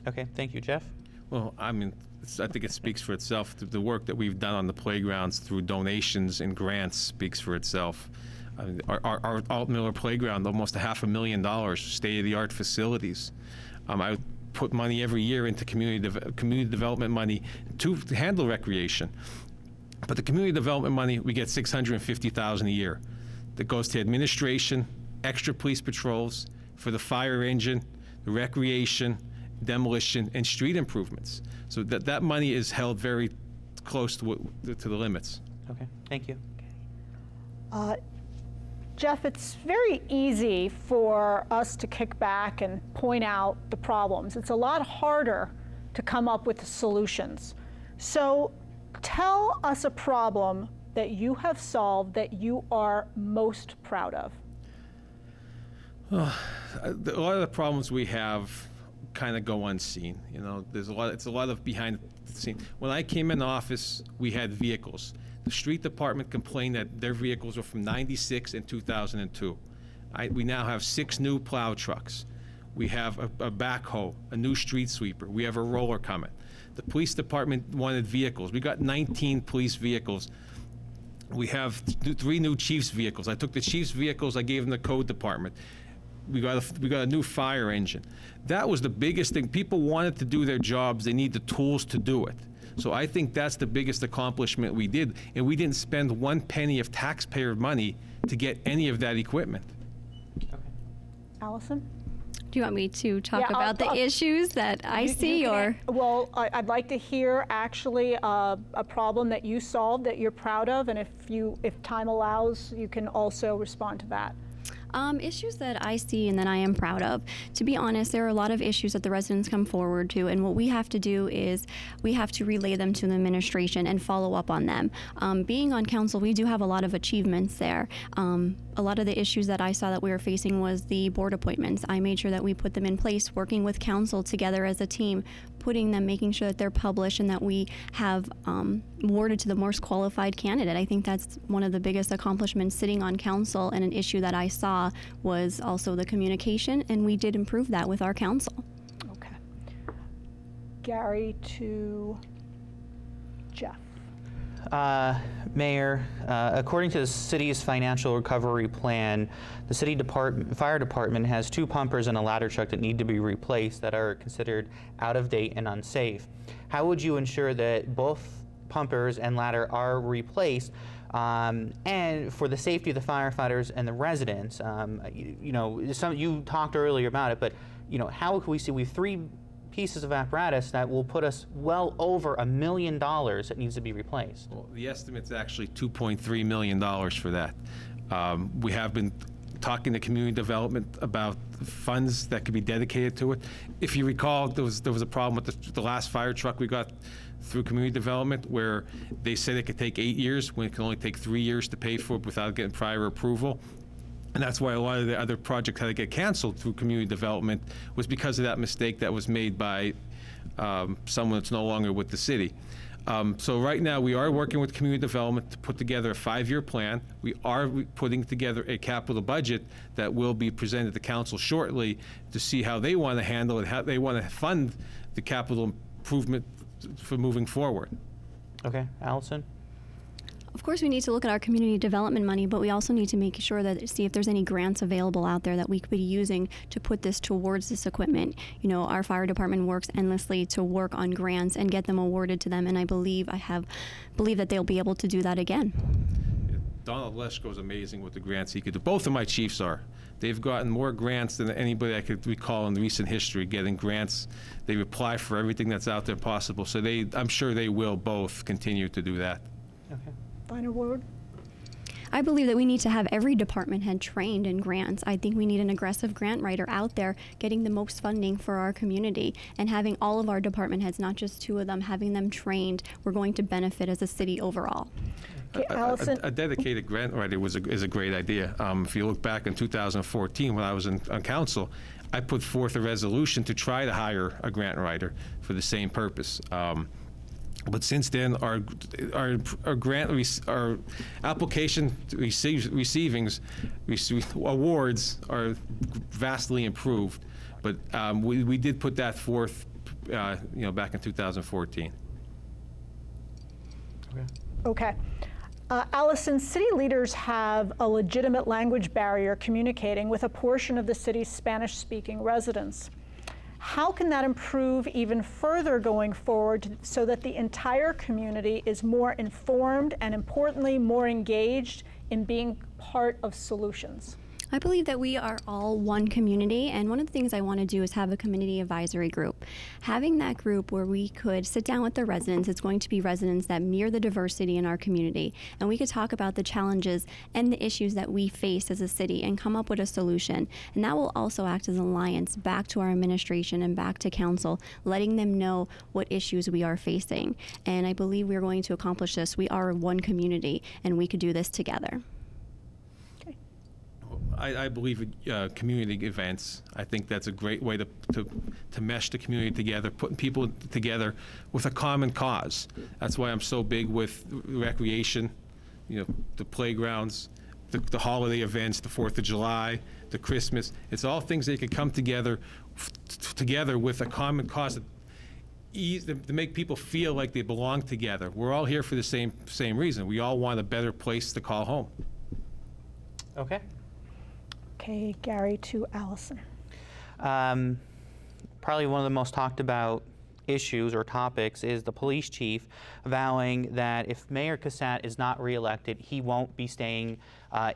Okay, thank you, Jeff. Well, I mean, I think it speaks for itself. The work that we've done on the playgrounds through donations and grants speaks for itself. I mean, our Alt-Miller playground, almost $500,000, state-of-the-art facilities. I put money every year into community development money to handle recreation. But the community development money, we get $650,000 a year. That goes to administration, extra police patrols, for the fire engine, the recreation, demolition, and street improvements. So that money is held very close to the limits. Okay, thank you. Jeff, it's very easy for us to kick back and point out the problems. It's a lot harder to come up with solutions. So tell us a problem that you have solved that you are most proud of. A lot of the problems we have kind of go unseen. You know, it's a lot of behind the scene. When I came in office, we had vehicles. The street department complained that their vehicles were from '96 and 2002. We now have 6 new plow trucks. We have a backhoe, a new street sweeper. We have a roller coming. The police department wanted vehicles. We got 19 police vehicles. We have 3 new chief's vehicles. I took the chief's vehicles, I gave them the code department. We got a new fire engine. That was the biggest thing. People wanted to do their jobs. They need the tools to do it. So I think that's the biggest accomplishment we did. And we didn't spend 1 penny of taxpayer money to get any of that equipment. Allison? Do you want me to talk Yeah, about the issues that I see, or? Well, I'd like to hear actually a problem that you solved that you're proud of, and if time allows, you can also respond to that. Issues that I see and that I am proud of. To be honest, there are a lot of issues that the residents come forward to, and what we have to do is we have to relay them to the administration and follow up on them. Being on council, we do have a lot of achievements there. A lot of the issues that I saw that we were facing was the board appointments. I made sure that we put them in place, working with council together as a team, putting them, making sure that they're published and that we have awarded to the most qualified candidate. I think that's one of the biggest accomplishments sitting on council, and an issue that I saw was also the communication, and we did improve that with our council. Okay. Gary to Jeff. Mayor, according to the city's financial recovery plan, the city fire department has 2 pumpers and a ladder truck that need to be replaced that are considered out of date and unsafe. How would you ensure that both pumpers and ladder are replaced, and for the safety of the firefighters and the residents? You talked earlier about it, but how can we see? We have 3 pieces of apparatus that will put us well over $1 million that needs to be replaced. Well, the estimate's actually $2.3 million for that. We have been talking to community development about funds that could be dedicated to it. If you recall, there was a problem with the last fire truck we got through community development, where they said it could take 8 years when it can only take 3 years to pay for it without getting prior approval. And that's why a lot of the other projects had to get canceled through community development, was because of that mistake that was made by someone that's no longer with the city. So right now we are working with community development to put together a 5-year plan. We are putting together a capital budget that will be presented to council shortly to see how they want to handle it, how they want to fund the capital improvement for moving forward. Okay, Allison? Of course, we need to look at our community development money, but we also need to make sure that see if there's any grants available out there that we could be using to put this towards this equipment. Our fire department works endlessly to work on grants and get them awarded to them, and I believe that they'll be able to do that again. Donald Leschko's amazing with the grants he could do. Both of my chiefs are. They've gotten more grants than anybody I could recall in recent history getting grants. They apply for everything that's out there possible, so I'm sure they will both continue to do that. Okay. Final word? I believe that we need to have every department head trained in grants. I think we need an aggressive grant writer out there getting the most funding for our community, and having all of our department heads, not just 2 of them, having them trained. We're going to benefit as a city overall. Okay, Allison. A dedicated grant writer is a great idea. If you look back in 2014 when I was on council, I put forth a resolution to try to hire a grant writer for the same purpose. But since then, our application receivings awards are vastly improved. But we did put that forth, back in 2014. Okay. Allison, city leaders have a legitimate language barrier communicating with a portion of the city's Spanish-speaking residents. How can that improve even further going forward so that the entire community is more informed and, importantly, more engaged in being part of solutions? I believe that we are all one community, and one of the things I want to do is have a community advisory group. Having that group where we could sit down with the residents, it's going to be residents that mirror the diversity in our community, and we could talk about the challenges and the issues that we face as a city and come up with a solution. And that will also act as an alliance back to our administration and back to council, letting them know what issues we are facing. And I believe we're going to accomplish this. We are one community, and we could do this together. I believe in community events. I think that's a great way to mesh the community together, putting people together with a common cause. That's why I'm so big with recreation, the playgrounds, the holiday events, the 4th of July, the Christmas. It's all things that can come together with a common cause to make people feel like they belong together. We're all here for the same reason. We all want a better place to call home. Okay. Okay, Gary to Allison. Probably one of the most talked about issues or topics is the police chief vowing that if Mayor Cassatt is not reelected, he won't be staying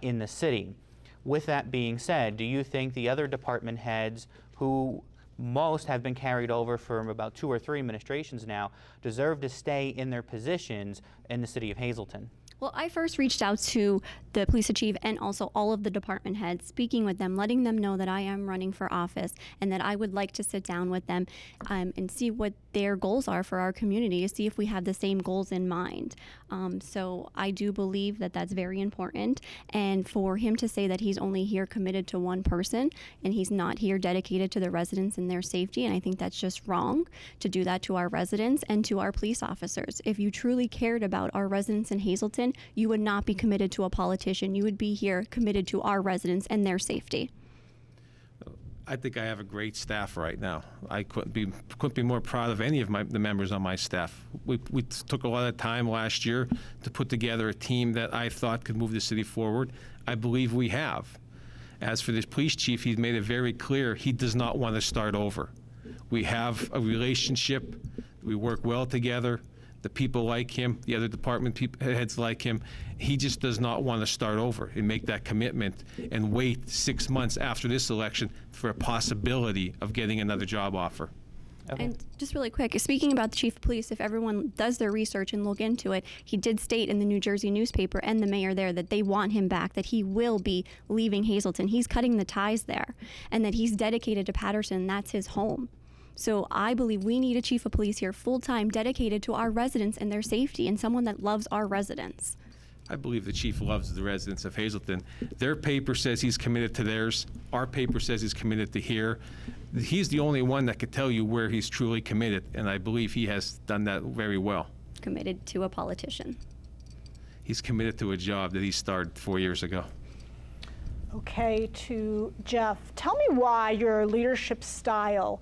in the city. With that being said, do you think the other department heads, who most have been carried over from about 2 or 3 administrations now, deserve to stay in their positions in the city of Hazleton? Well, I first reached out to the police chief and also all of the department heads, speaking with them, letting them know that I am running for office and that I would like to sit down with them and see what their goals are for our community, to see if we have the same goals in mind. So I do believe that that's very important. And for him to say that he's only here committed to one person and he's not here dedicated to the residents and their safety, and I think that's just wrong to do that to our residents and to our police officers. If you truly cared about our residents in Hazleton, you would not be committed to a politician. You would be here committed to our residents and their safety. I think I have a great staff right now. I couldn't be more proud of any of the members on my staff. We took a lot of time last year to put together a team that I thought could move the city forward. I believe we have. As for the police chief, he's made it very clear he does not want to start over. We have a relationship. We work well together. The people like him, the other department heads like him. He just does not want to start over and make that commitment and wait 6 months after this election for a possibility of getting another job offer. Okay. And just really quick, speaking about the chief of police, if everyone does their research and look into it, he did state in the New Jersey newspaper and the mayor there that they want him back, that he will be leaving Hazleton. He's cutting the ties there, and that he's dedicated to Patterson. That's his home. So I believe we need a chief of police here full-time, dedicated to our residents and their safety, and someone that loves our residents. I believe the chief loves the residents of Hazleton. Their paper says he's committed to theirs. Our paper says he's committed to here. He's the only one that could tell you where he's truly committed, and I believe he has done that very well. Committed to a politician. He's committed to a job that he started 4 years ago. Okay, to Jeff. Tell me why your leadership style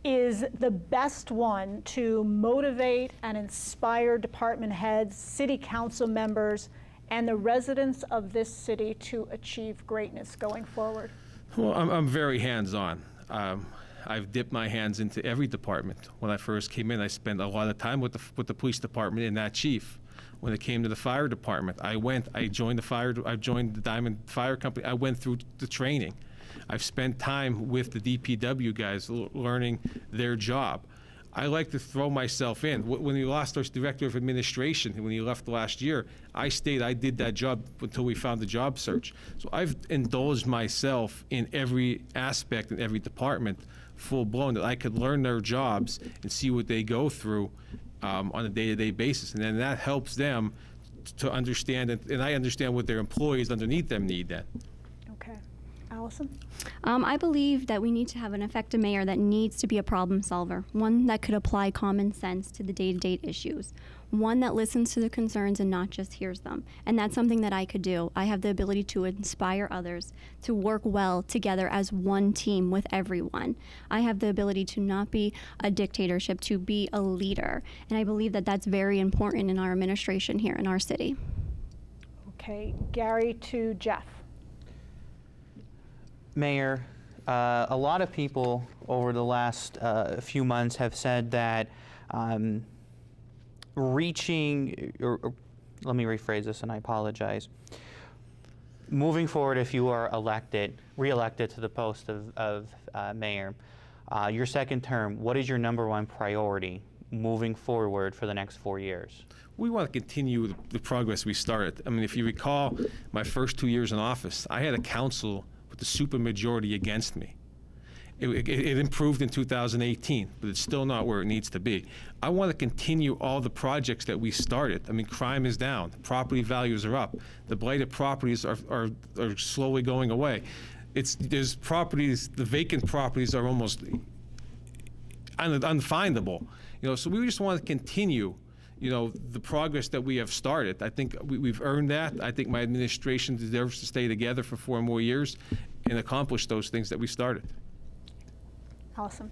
is the best one to motivate and inspire department heads, city council members, and the residents of this city to achieve greatness going forward? Well, I'm very hands-on. I've dipped my hands into every department. When I first came in, I spent a lot of time with the police department and that chief. When it came to the fire department, I joined the Diamond Fire Company. I went through the training. I've spent time with the DPW guys learning their job. I like to throw myself in. When we lost our director of administration, when he left last year, I did that job until we found the job search. So I've indulged myself in every aspect, in every department, full blown, that I could learn their jobs and see what they go through on a day-to-day basis. And then that helps them to understand, and I understand what their employees underneath them need then. Okay. Allison? I believe that we need to have an effective mayor that needs to be a problem solver, one that could apply common sense to the day-to-day issues, one that listens to the concerns and not just hears them. And that's something that I could do. I have the ability to inspire others to work well together as one team with everyone. I have the ability to not be a dictatorship, to be a leader. And I believe that that's very important in our administration here in our city. Okay, Gary to Jeff. Mayor, a lot of people over the last few months have said that let me rephrase this and I apologize. moving forward, if you are re-elected to the post of mayor, your second term, what is your #1 priority moving forward for the next 4 years? We want to continue the progress we started. I mean, if you recall, my first 2 years in office, I had a council with the supermajority against me. It improved in 2018, but it's still not where it needs to be. I want to continue all the projects that we started. I mean, crime is down, property values are up, the blighted properties are slowly going away. There's properties, the vacant properties are almost unfindable. So we just want to continue the progress that we have started. I think we've earned that. I think my administration deserves to stay together for 4 more years and accomplish those things that we started. Awesome.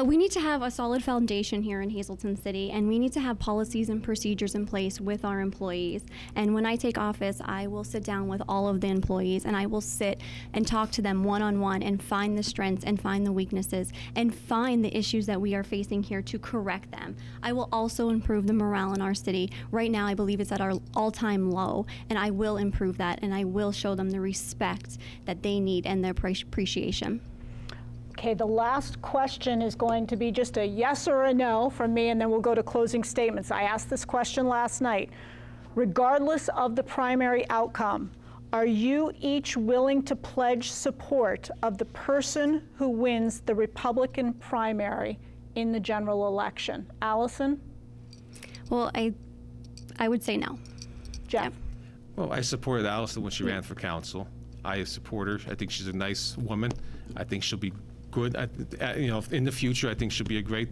We need to have a solid foundation here in Hazleton City, and we need to have policies and procedures in place with our employees. And when I take office, I will sit down with all of the employees, and I will sit and talk to them one-on-one and find the strengths and find the weaknesses and find the issues that we are facing here to correct them. I will also improve the morale in our city. Right now, I believe it's at our all-time low, and I will improve that, and I will show them the respect that they need and their appreciation. Okay, the last question is going to be just a yes or a no from me, and then we'll go to closing statements. I asked this question last night. Regardless of the primary outcome, are you each willing to pledge support of the person who wins the Republican primary in the general election? Allison? Well, I would say no. Jeff? Yeah. Well, I supported Allison when she ran for council. I support her. I think she's a nice woman. I think she'll be good. In the future, I think she'll be a great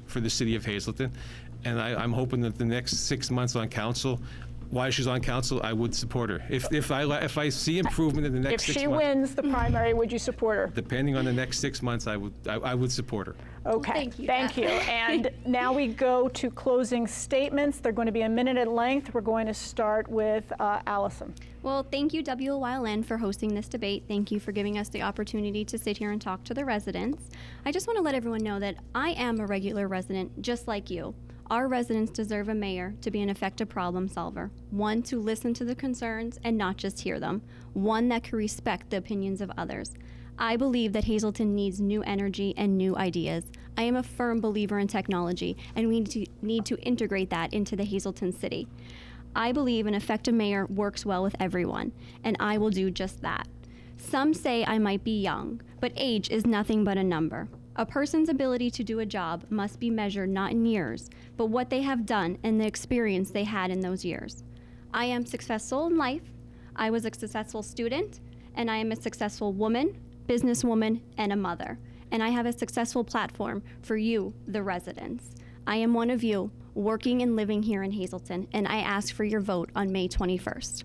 for the city of Hazleton. And I'm hoping that the next 6 months on council, while she's on council, I would support her. If I see improvement in the next 6 months. If she wins the primary, would you support her? Depending on the next 6 months, I would support her. Okay, Well, thank you. And now we go to closing statements. They're going to be a minute in length. We're going to start with Allison. Well, thank you, WYLN, for hosting this debate. Thank you for giving us the opportunity to sit here and talk to the residents. I just want to let everyone know that I am a regular resident, just like you. Our residents deserve a mayor to be an effective problem solver, one to listen to the concerns and not just hear them, one that can respect the opinions of others. I believe that Hazleton needs new energy and new ideas. I am a firm believer in technology, and we need to integrate that into the Hazleton city. I believe an effective mayor works well with everyone, and I will do just that. Some say I might be young, but age is nothing but a number. A person's ability to do a job must be measured not in years, but what they have done and the experience they had in those years. I am successful in life, I was a successful student, and I am a successful woman, businesswoman, and a mother. And I have a successful platform for you, the residents. I am one of you, working and living here in Hazleton, and I ask for your vote on May 21st.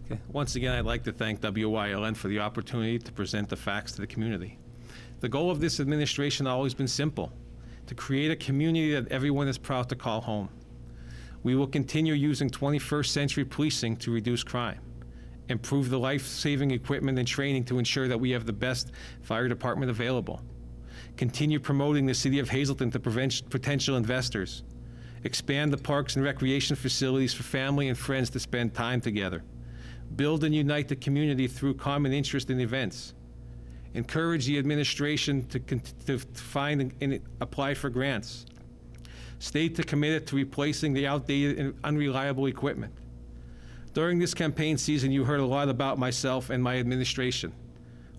Okay. Once again, I'd like to thank WYLN for the opportunity to present the facts to the community. The goal of this administration has always been simple: to create a community that everyone is proud to call home. We will continue using 21st century policing to reduce crime, improve the life-saving equipment and training to ensure that we have the best fire department available, continue promoting the city of Hazleton to potential investors, expand the parks and recreation facilities for family and friends to spend time together, build and unite the community through common interest in events, encourage the administration to find and apply for grants, stay committed to replacing the outdated and unreliable equipment. During this campaign season, you heard a lot about myself and my administration,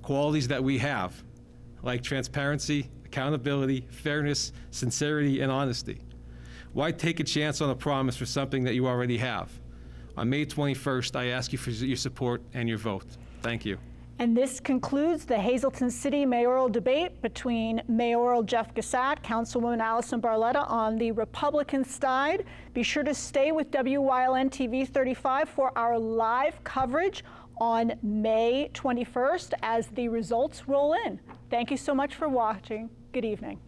qualities that we have, like transparency, accountability, fairness, sincerity, and honesty. Why take a chance on a promise for something that you already have? On May 21st, I ask you for your support and your vote. Thank you. And this concludes the Hazleton City mayoral debate between Mayoral Jeff Gassat, Councilwoman Allison Barletta on the Republican side. Be sure to stay with WYLN TV 35 for our live coverage on May 21st as the results roll in. Thank you so much for watching. Good evening.